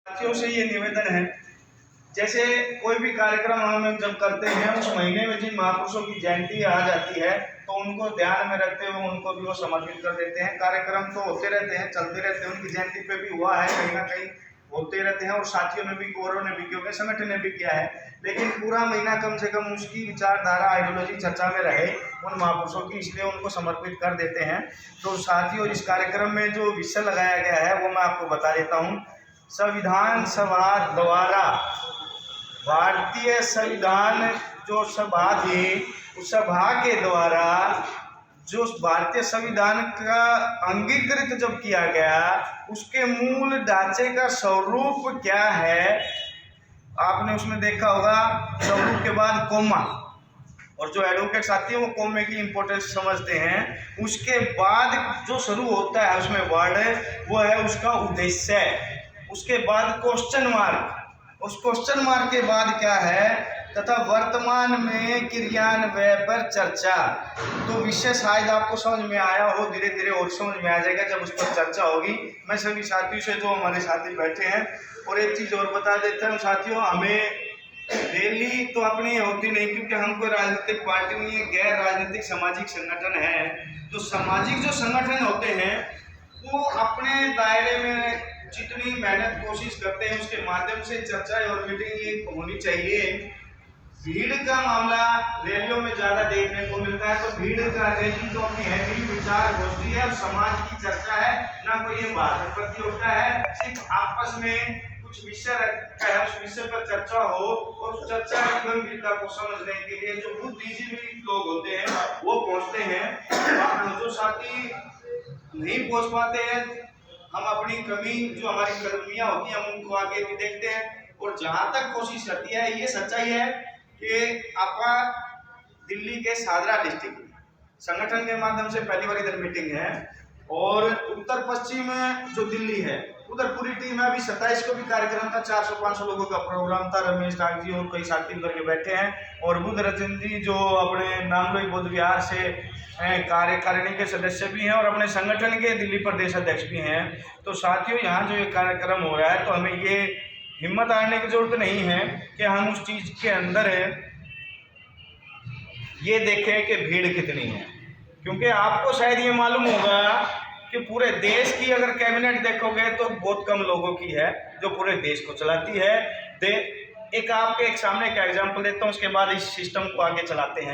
साथियों से ये निवेदन है, जैसे कोई भी कार्यक्रम हम जब करते हैं उस महीने में जिन महापुरुषों की जयंती आ जाती है तो उनको ध्यान में रखते हुए उनको भी वो समर्पित कर देते हैं। कार्यक्रम तो होते रहते हैं, चलते रहते हैं, उनकी जयंती पे भी हुआ है, कहीं ना कहीं होते रहते हैं और साथियों ने भी, गौरव ने भी, क्योंकि संगठन ने भी किया है। लेकिन पूरा महीना कम से कम उसकी विचारधारा, आइडियोलॉजी चर्चा में रहे उन महापुरुषों की, इसलिए उनको समर्पित कर देते हैं। तो साथियों, इस कार्यक्रम में जो विषय लगाया गया है वो मैं आपको बता देता हूँ। संविधान सभा द्वारा, भारतीय संविधान जो सभा थी उस सभा के द्वारा जो भारतीय संविधान का अंगीकृत जब किया गया, उसके मूल ढांचे का स्वरूप क्या है आपने उसमें देखा होगा। स्वरूप के बाद कोमा, और जो एडवोकेट साथी हैं वो कोमे की इंपॉर्टेंस समझते हैं। उसके बाद जो शुरू होता है उसमें वर्ड, वो है उसका उद्देश्य। उसके बाद क्वेश्चन मार्क, उस क्वेश्चन मार्क के बाद क्या है, तथा वर्तमान में क्रियान्वयन पर चर्चा। तो विषय शायद आपको समझ में आया हो, धीरे धीरे और समझ में आ जाएगा जब उस पर चर्चा होगी। मैं सभी साथियों से, जो हमारे साथी बैठे हैं, और एक चीज़ और बता देता हूँ साथियों, हमें रैली तो अपनी होती नहीं, क्योंकि हम कोई राजनीतिक पार्टी नहीं है, गैर राजनीतिक सामाजिक संगठन है। तो सामाजिक जो संगठन होते हैं वो अपने दायरे में जितनी मेहनत कोशिश करते हैं उसके माध्यम से चर्चा और मीटिंग ये होनी चाहिए। भीड़ का मामला रैलियों में ज़्यादा देखने को मिलता है, तो भीड़ का रैली तो अपनी है भी विचार गोष्ठी है और समाज की चर्चा है, ना कोई ये भाषण प्रतियोगिता है। सिर्फ आपस में कुछ विषय रखा है, उस विषय पर चर्चा हो और उस चर्चा की गंभीरता को समझने के लिए जो बुद्धिजीवी लोग होते हैं वो पहुंचते हैं। जो साथी नहीं पहुंच पाते हैं, हम अपनी कमी, जो हमारी कमियां होती हैं, हम उनको आगे भी देखते हैं। और जहां तक कोशिश करती है, ये सच्चाई है कि आपका दिल्ली के सादरा डिस्ट्रिक्ट संगठन के माध्यम से पहली बार इधर मीटिंग है, और उत्तर पश्चिम जो दिल्ली है उधर पूरी टीम है। अभी 27 को भी कार्यक्रम था, 400-500 लोगों का प्रोग्राम था। रमेश टाक जी और कई साथी करके बैठे हैं, और बुद्ध रतन जी जो अपने नामलोई बौद्ध विहार से कार्यकारिणी के सदस्य भी हैं और अपने संगठन के दिल्ली प्रदेश अध्यक्ष भी हैं। तो साथियों, यहाँ जो ये कार्यक्रम हो रहा है, तो हमें ये हिम्मत हारने की जरूरत नहीं है कि हम उस चीज़ के अंदर ये देखें कि भीड़ कितनी है, क्योंकि आपको शायद ये मालूम होगा कि पूरे देश की अगर कैबिनेट देखोगे तो बहुत कम लोगों की है जो पूरे देश को चलाती है। एक आपके एक सामने का एग्जाम्पल देता हूँ, उसके बाद इस सिस्टम को आगे चलाते हैं।